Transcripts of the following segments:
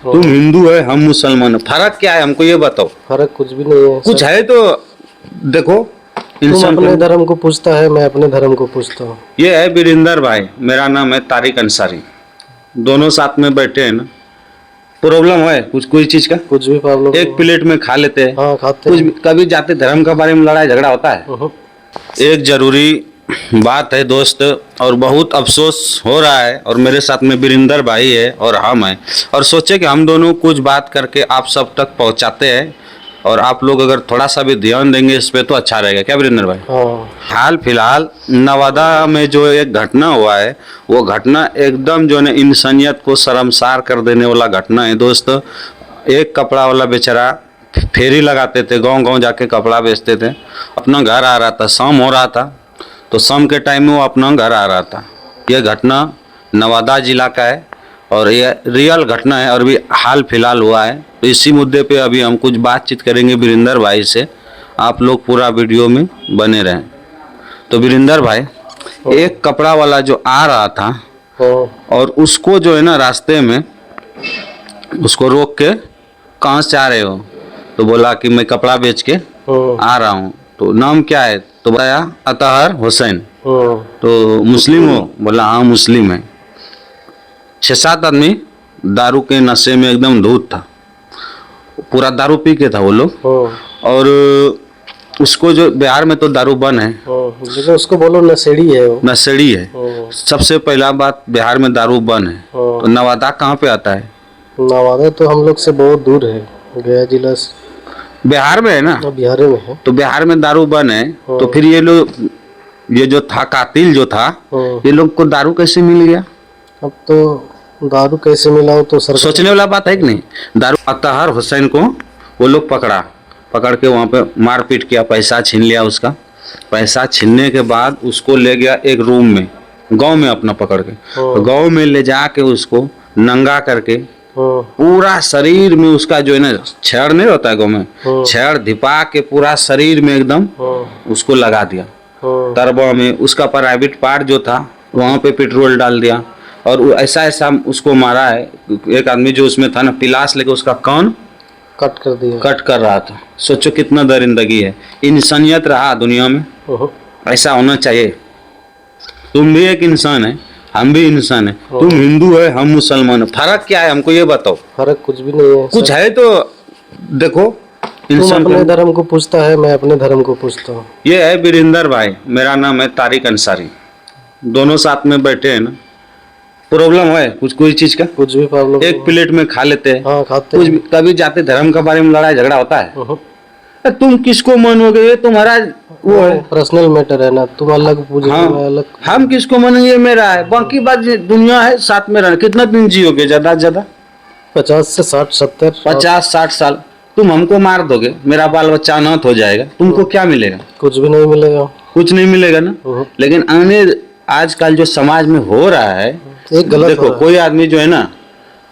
तुम हिंदू है, हम मुसलमान, फर्क क्या है हमको ये बताओ। फर्क कुछ भी नहीं है। कुछ है तो देखो। तुम इंसान अपने धर्म को पूछता है, मैं अपने धर्म को पूछता हूँ। ये है वीरेंद्र भाई, मेरा नाम है तारिक अंसारी, दोनों साथ में बैठे हैं ना। प्रॉब्लम है कुछ कोई चीज का? कुछ भी प्रॉब्लम एक प्लेट में खा लेते हैं। हाँ खाते कुछ हैं। भी, कभी जाते धर्म के बारे में लड़ाई झगड़ा होता है? एक जरूरी बात है दोस्त, और बहुत अफसोस हो रहा है, और मेरे साथ में वीरेंद्र भाई है और हम हैं, और सोचे कि हम दोनों कुछ बात करके आप सब तक पहुंचाते हैं, और आप लोग अगर थोड़ा सा भी ध्यान देंगे इस पे तो अच्छा रहेगा। क्या वीरेंद्र भाई? हाँ। हाल फिलहाल नवादा में जो एक घटना हुआ है, वो घटना एकदम जो है इंसानियत को शर्मसार कर देने वाला घटना है दोस्त। एक कपड़ा वाला बेचारा फेरी लगाते थे, गांव गांव जाके कपड़ा बेचते थे, अपना घर आ रहा था, शाम हो रहा था, तो शाम के टाइम में वो अपना घर आ रहा था। ये घटना नवादा जिला का है, और ये रियल घटना है, और भी हाल फिलहाल हुआ है। तो इसी मुद्दे पे अभी हम कुछ बातचीत करेंगे वीरेंद्र भाई से, आप लोग पूरा वीडियो में बने रहें। तो वीरेंद्र भाई, एक कपड़ा वाला जो आ रहा था, और उसको जो है ना रास्ते में उसको रोक के, कहाँ से आ रहे हो? तो बोला कि मैं कपड़ा बेच के आ रहा हूँ। तो नाम क्या है? तो बताया अतहर हुसैन। तो मुस्लिम हो? बोला हाँ मुस्लिम है। 6-7 आदमी दारू के नशे में एकदम धूत था, पूरा दारू पी के था वो लोग। और उसको जो बिहार में तो दारू बंद है, लेकिन उसको बोलो नशेड़ी है वो। नशेड़ी है। सबसे पहला बात, बिहार में दारू बंद है। तो नवादा कहाँ पे आता है? नवादा तो हम लोग से बहुत दूर है, गया जिला से। बिहार में है ना? बिहार में है। तो बिहार में दारू बंद है, तो फिर ये लोग, ये जो था कातिल जो था, ये लोग को दारू कैसे मिल गया? अब तो दारू कैसे मिला हो तो सोचने वाला बात है कि नहीं? दारू अतहर हुसैन को वो लोग पकड़ के वहाँ पे मारपीट किया, पैसा छीन लिया उसका। पैसा छीनने के बाद उसको ले गया एक रूम में, गांव में अपना पकड़ के। तो गांव में ले जाके उसको नंगा करके, पूरा शरीर में उसका जो है ना छेड़ नहीं होता है गाँव में, छेड़ धिपा के पूरा शरीर में एकदम उसको लगा दिया। तरबा में उसका प्राइवेट पार्ट जो था वहाँ पे पेट्रोल डाल दिया, और ऐसा ऐसा उसको मारा है। एक आदमी जो उसमें था ना, पिलास लेके उसका कान कट कर रहा था। सोचो कितना दरिंदगी है। इंसानियत रहा दुनिया में, ऐसा होना चाहिए। तुम भी एक इंसान है, हम भी इंसान है। तुम हिंदू है, हम मुसलमान, फर्क क्या है हमको ये बताओ। फर्क कुछ भी नहीं है। कुछ है तो देखो। इंसान अपने धर्म को पूछता है, मैं अपने धर्म को पूछता हूँ। ये है वीरेंद्र भाई, मेरा नाम है तारिक अंसारी, दोनों साथ में बैठे हैं ना। प्रॉब्लम है कुछ कोई चीज का? कुछ भी प्रॉब्लम। एक प्लेट में खा लेते हैं। हाँ खाते कुछ हैं। भी, कभी जाते धर्म के बारे में लड़ाई झगड़ा होता है? तुम किसको मानोगे? ये तुम्हारा वो है, पर्सनल मैटर है ना। तुम अलग पूजो, मैं अलग। हम किसको मानेंगे, मेरा है। बाकी बात दुनिया है, साथ में रहना। कितना दिन जियोगे? ज्यादा से ज्यादा 50 से 60 70 50-60 साल। तुम हमको मार दोगे, मेरा बाल बच्चा अनाथ हो जाएगा, तुमको क्या मिलेगा? कुछ भी नहीं मिलेगा। कुछ नहीं मिलेगा ना। लेकिन आजकल जो समाज में हो रहा है, एक गलत देखो, कोई आदमी जो है ना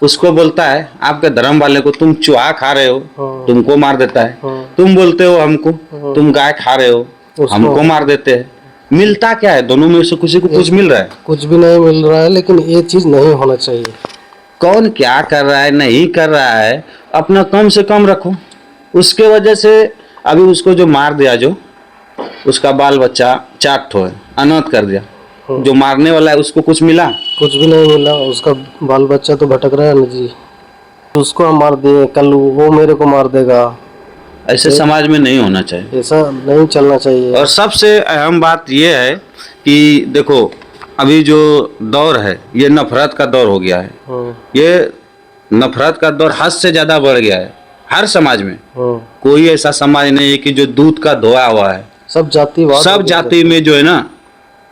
उसको बोलता है आपके धर्म वाले को, तुम चूहा खा रहे हो, तुमको मार देता है। तुम बोलते हो हमको, तुम गाय खा रहे हो, हमको मार देते हैं। मिलता क्या है? दोनों में से किसी को कुछ मिल रहा है? कुछ भी नहीं मिल रहा है, लेकिन ये चीज नहीं होना चाहिए। कौन क्या कर रहा है नहीं कर रहा है, अपना कम से कम रखो। उसके वजह से अभी उसको जो मार दिया, जो उसका बाल बच्चा 4 ठो है, अनाथ कर दिया। जो मारने वाला है उसको कुछ मिला? कुछ भी नहीं मिला। उसका बाल बच्चा तो भटक रहा है ना जी। उसको हम मार दिए, कल वो मेरे को मार देगा। ऐसे समाज में नहीं होना चाहिए, ऐसा नहीं चलना चाहिए। और सबसे अहम बात यह है कि देखो, अभी जो दौर है ये नफरत का दौर हो गया है। ये नफरत का दौर हद से ज्यादा बढ़ गया है हर समाज में। कोई ऐसा समाज नहीं है कि जो दूध का धोया हुआ है। सब जाति में जो है ना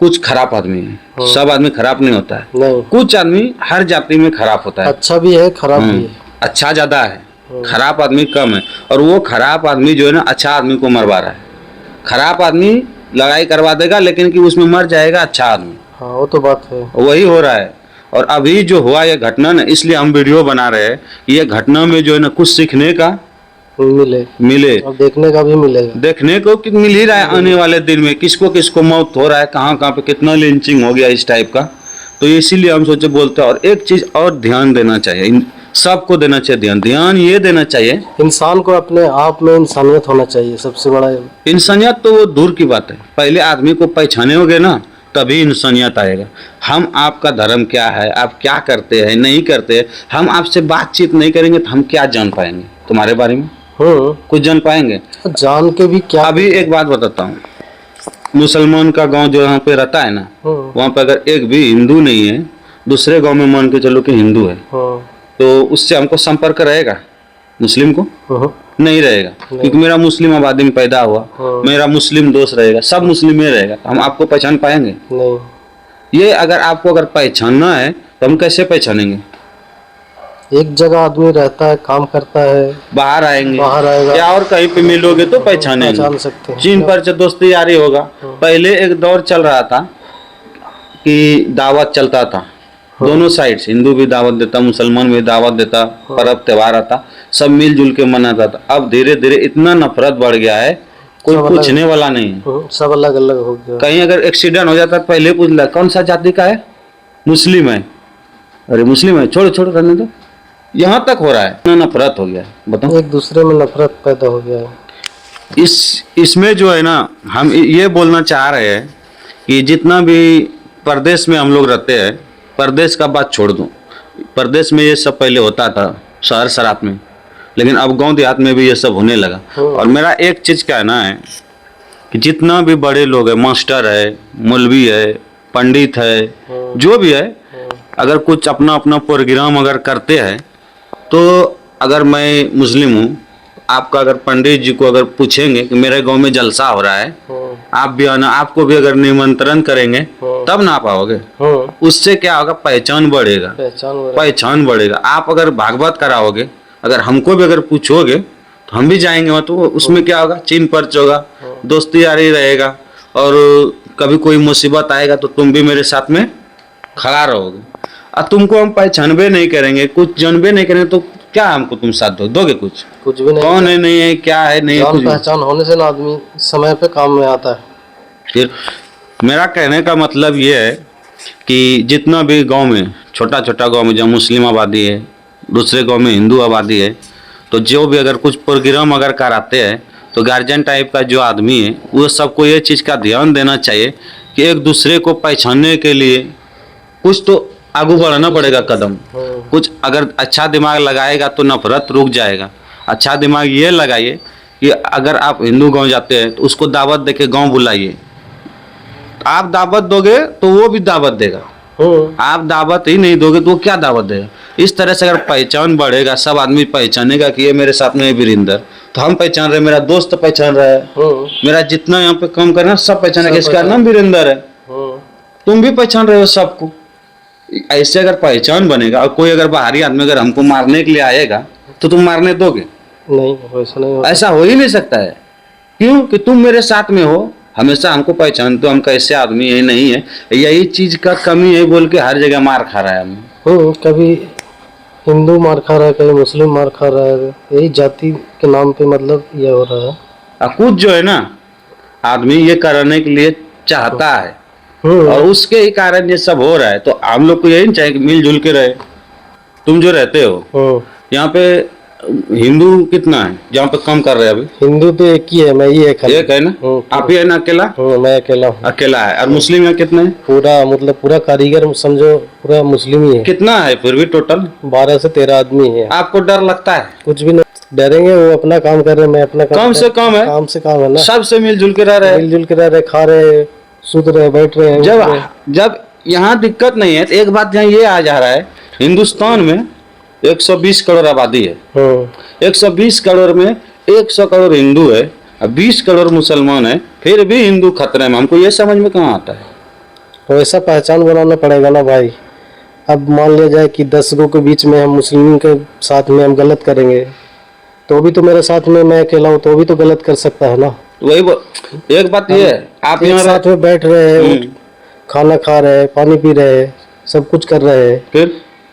कुछ खराब आदमी है। सब आदमी खराब नहीं होता है, नहीं। कुछ आदमी हर जाति में खराब होता है। अच्छा भी है, खराब भी है। अच्छा ज्यादा है, खराब आदमी कम है। और वो खराब आदमी जो है ना अच्छा आदमी को मरवा रहा है। खराब आदमी लड़ाई करवा देगा, लेकिन कि उसमें मर जाएगा अच्छा आदमी। हाँ, वो तो बात है, वही हो रहा है। और अभी जो हुआ ये घटना ना, इसलिए हम वीडियो बना रहे हैं। ये घटना में जो है ना कुछ सीखने का मिले और देखने का भी मिलेगा। देखने को कि मिल ही रहा है। आने वाले दिन में किसको किसको मौत हो रहा है, कहाँ कहाँ पे कितना लिंचिंग हो गया इस टाइप का। तो इसीलिए हम सोचे बोलते हैं। और एक चीज और ध्यान देना चाहिए, सबको देना चाहिए ध्यान। ध्यान ये देना चाहिए, इंसान को अपने आप में इंसानियत होना चाहिए, सबसे बड़ा इंसानियत तो वो दूर की बात है, पहले आदमी को पहचानोगे ना तभी इंसानियत आएगा। हम आपका धर्म क्या है, आप क्या करते हैं नहीं करते हैं, हम आपसे बातचीत नहीं करेंगे तो हम क्या जान पाएंगे तुम्हारे बारे में? कुछ जान पाएंगे? जान के भी क्या। अभी एक बात बताता हूँ, मुसलमान का गांव जो यहाँ पे रहता है ना, वहाँ पे अगर एक भी हिंदू नहीं है, दूसरे गांव में मान के चलो कि हिंदू है, तो उससे हमको संपर्क रहेगा? मुस्लिम को नहीं रहेगा, क्योंकि मेरा मुस्लिम आबादी में पैदा हुआ, मेरा मुस्लिम दोस्त रहेगा, सब मुस्लिम में रहेगा, हम आपको पहचान पाएंगे? नहीं। ये अगर आपको अगर पहचानना है तो हम कैसे पहचानेंगे? एक जगह आदमी रहता है, काम करता है, बाहर आएंगे, बाहर आएगा या और कहीं पे मिलोगे तो पहचानेंगे, पहचान सकते हैं। चीन पर दोस्ती यारी होगा। पहले एक दौर चल रहा था कि दावत चलता था, दोनों साइड से, हिंदू भी दावत देता, मुसलमान भी दावत देता, पर्व त्योहार आता, सब मिलजुल के मनाता था। अब धीरे धीरे इतना नफरत बढ़ गया है, कोई पूछने वाला नहीं है, सब अलग अलग हो गया। कहीं अगर एक्सीडेंट हो जाता पहले पूछ लिया कौन सा जाति का है, मुस्लिम है, अरे मुस्लिम है, छोड़ो छोड़ो करने दो, यहाँ तक हो रहा है, इतना नफरत हो गया है। बताओ, एक दूसरे में नफरत पैदा हो गया है। इसमें जो है ना, हम ये बोलना चाह रहे हैं कि जितना भी प्रदेश में हम लोग रहते हैं, प्रदेश का बात छोड़ दूं, प्रदेश में ये सब पहले होता था शहर शराब में, लेकिन अब गांव देहात में भी ये सब होने लगा। और मेरा एक चीज कहना है कि जितना भी बड़े लोग है, मास्टर है, मौलवी है, पंडित है, जो भी है, अगर कुछ अपना अपना प्रोग्राम अगर करते हैं, तो अगर मैं मुस्लिम हूँ, आपका अगर पंडित जी को अगर पूछेंगे कि मेरे गांव में जलसा हो रहा है, आप भी आना, आपको भी अगर निमंत्रण करेंगे तब ना पाओगे। उससे क्या होगा? पहचान बढ़ेगा, पहचान बढ़ेगा। आप अगर भागवत कराओगे, अगर हमको भी अगर पूछोगे तो हम भी जाएंगे वहाँ, तो उसमें क्या होगा? चीन पर्च होगा, दोस्ती यारी रहेगा, और कभी कोई मुसीबत आएगा तो तुम भी मेरे साथ में खड़ा रहोगे। और तुमको हम पहचानबे नहीं करेंगे, कुछ जानबे नहीं करेंगे, तो क्या हमको तुम साथ दोगे? कुछ भी नहीं। कौन है, नहीं है, क्या है, नहीं है, कुछ पहचान होने से ना आदमी समय पे काम में आता है। फिर मेरा कहने का मतलब ये है कि जितना भी गांव में, छोटा छोटा गांव में जहाँ मुस्लिम आबादी है, दूसरे गांव में हिंदू आबादी है, तो जो भी अगर कुछ प्रोग्राम अगर कराते हैं, तो गार्जियन टाइप का जो आदमी है, वो सबको ये चीज़ का ध्यान देना चाहिए कि एक दूसरे को पहचानने के लिए कुछ तो आगे बढ़ाना पड़ेगा कदम। कुछ अगर अच्छा दिमाग लगाएगा तो नफरत रुक जाएगा। अच्छा दिमाग ये लगाइए कि अगर आप हिंदू गांव जाते हैं तो उसको दावत देके गांव बुलाइए। आप दावत दोगे तो वो भी दावत देगा, आप दावत ही नहीं दोगे तो वो क्या दावत देगा? इस तरह से अगर पहचान बढ़ेगा, सब आदमी पहचानेगा कि ये मेरे साथ में है वीरेंद्र, तो हम पहचान रहे, मेरा दोस्त पहचान रहा है, मेरा जितना यहाँ पे काम करना सब पहचानेगा, इसका नाम वीरेंद्र है, तुम भी पहचान रहे हो सबको। ऐसे अगर पहचान बनेगा, और कोई अगर बाहरी आदमी अगर हमको मारने के लिए आएगा तो तुम मारने दोगे? नहीं, वैसा नहीं होता। ऐसा हो ही नहीं सकता है। क्यों? कि तुम मेरे साथ में हो, हमेशा हमको पहचानते हो, हम कैसे आदमी है नहीं है, यही चीज का कमी है बोल के हर जगह मार खा रहा है हमें। कभी हिंदू मार खा रहा है, कभी मुस्लिम मार खा रहा है, यही जाति के नाम पे मतलब ये हो रहा है। कुछ जो है ना, आदमी ये करने के लिए चाहता है और उसके ही कारण ये सब हो रहा है। तो हम लोग को यही चाहिए कि मिलजुल के रहे। तुम जो रहते हो यहाँ पे हिंदू कितना है जहाँ पे कम कर रहे हैं? अभी हिंदू तो एक ही है, मैं ही एक है ना? आप ही है ना अकेला? मैं अकेला हूँ। अकेला है। और मुस्लिम यहाँ कितने हैं? पूरा मतलब पूरा कारीगर समझो पूरा मुस्लिम ही है। कितना है फिर भी टोटल? 12 से 13 आदमी है। आपको डर लगता है? कुछ भी नहीं डरेंगे, वो अपना काम कर रहे, मैं अपना काम। कम से कम है, काम से काम है ना, सबसे मिलजुल के रह रहे, मिलजुल के रह रहे, खा रहे, सूत रहे, बैठ रहे हैं। जब यहाँ दिक्कत नहीं है तो एक बात यहाँ ये आ जा रहा है, हिंदुस्तान में 120 करोड़ आबादी है, 120 करोड़ में 100 करोड़ हिंदू है और 20 करोड़ मुसलमान है, फिर भी हिंदू खतरे में। हमको ये समझ में कहाँ आता है? वैसा पहचान बनाना पड़ेगा ना भाई। अब मान लिया जाए कि 10 गो के बीच में हम मुस्लिम के साथ में हम गलत करेंगे, तो भी तो मेरे साथ में मैं अकेला हूँ, तो भी तो गलत कर सकता है ना। वही एक बात ये है, आप यहाँ साथ में बैठ रहे हैं, खाना खा रहे हैं, पानी पी रहे हैं, सब कुछ कर रहे हैं, फिर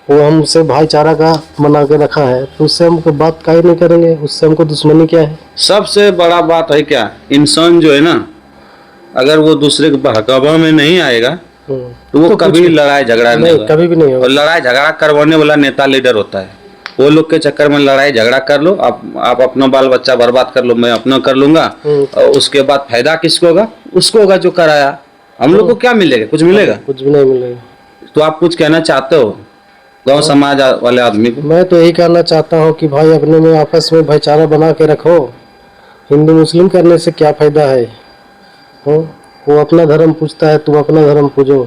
वो हमसे भाईचारा का बना के रखा है, तो उससे हम बात काहे नहीं करेंगे? उससे हमको दुश्मनी क्या है? सबसे बड़ा बात है क्या, इंसान जो है ना, अगर वो दूसरे के बहकावा में नहीं आएगा तो वो कभी लड़ाई झगड़ा नहीं, कभी भी नहीं होगा। और लड़ाई झगड़ा करवाने वाला नेता लीडर होता है। वो लोग के चक्कर में लड़ाई झगड़ा कर लो, आप अपना बाल बच्चा बर्बाद कर लो, मैं अपना कर लूंगा, और उसके बाद फायदा किसको होगा? उसको होगा जो कराया। हम लोग को क्या मिलेगा? कुछ मिलेगा? कुछ भी नहीं मिलेगा। तो आप कुछ कहना चाहते हो गांव समाज वाले आदमी को? मैं तो यही कहना चाहता हूँ कि भाई अपने में आपस में भाईचारा बना के रखो। हिंदू मुस्लिम करने से क्या फायदा है? वो अपना धर्म पूजता है, तुम अपना धर्म पूजो।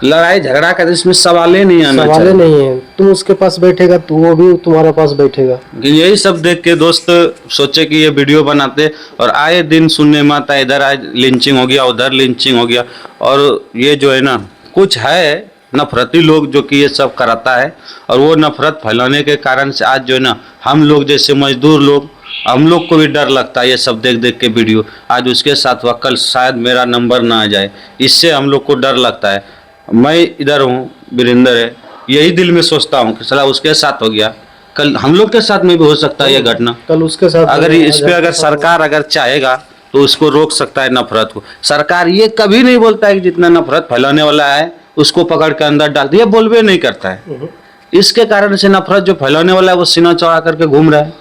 लड़ाई झगड़ा का इसमें सवाल ही नहीं आना सवाल चाहिए। नहीं है। तुम उसके पास बैठेगा तो वो भी तुम्हारे पास बैठेगा। यही सब देख के दोस्त सोचे कि ये वीडियो बनाते, और आए दिन सुनने में आता है इधर आज लिंचिंग हो गया, उधर लिंचिंग हो गया। और ये जो है ना, कुछ है नफरती लोग जो कि ये सब कराता है, और वो नफरत फैलाने के कारण से आज जो है ना, हम लोग जैसे मजदूर लोग, हम लोग को भी डर लगता है ये सब देख देख के वीडियो। आज उसके साथ हुआ, कल शायद मेरा नंबर ना आ जाए, इससे हम लोग को डर लगता है। मैं इधर हूँ, वीरेंद्र है, यही दिल में सोचता हूँ कि साला उसके साथ हो गया, कल हम लोग के साथ में भी हो सकता है ये घटना। कल उसके साथ अगर इस पे अगर सरकार अगर चाहेगा तो उसको रोक सकता है नफरत को। सरकार ये कभी नहीं बोलता है कि जितना नफरत फैलाने वाला है उसको पकड़ के अंदर डाल दिया, बोलबे नहीं करता है। इसके कारण से नफरत जो फैलाने वाला है वो सीना चौड़ा करके घूम रहा है।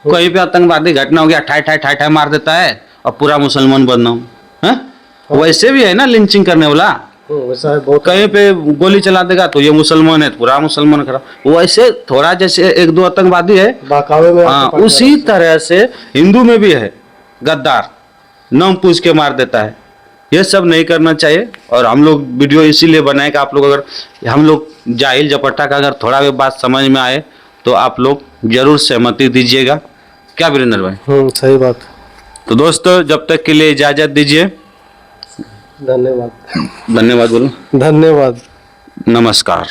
कहीं पे आतंकवादी घटना हो गया, ठाई ठाई ठाई ठाई मार देता है और पूरा मुसलमान बदनाम है। वैसे भी है ना लिंचिंग करने वाला, वैसा है बहुत। कहीं पे गोली चला देगा तो ये मुसलमान है, पूरा मुसलमान खड़ा। वैसे थोड़ा जैसे एक दो आतंकवादी है, बहकावे में हाँ, उसी तरह से हिंदू में भी है गद्दार, नाम पूछ के मार देता है। ये सब नहीं करना चाहिए। और हम लोग वीडियो इसीलिए बनाए कि आप लोग, अगर हम लोग जाहिल झपट्टा का अगर थोड़ा भी बात समझ में आए तो आप लोग जरूर सहमति दीजिएगा। क्या वीरेंद्र भाई? सही बात। तो दोस्तों जब तक के लिए इजाजत दीजिए। धन्यवाद। धन्यवाद बोलो। धन्यवाद। नमस्कार।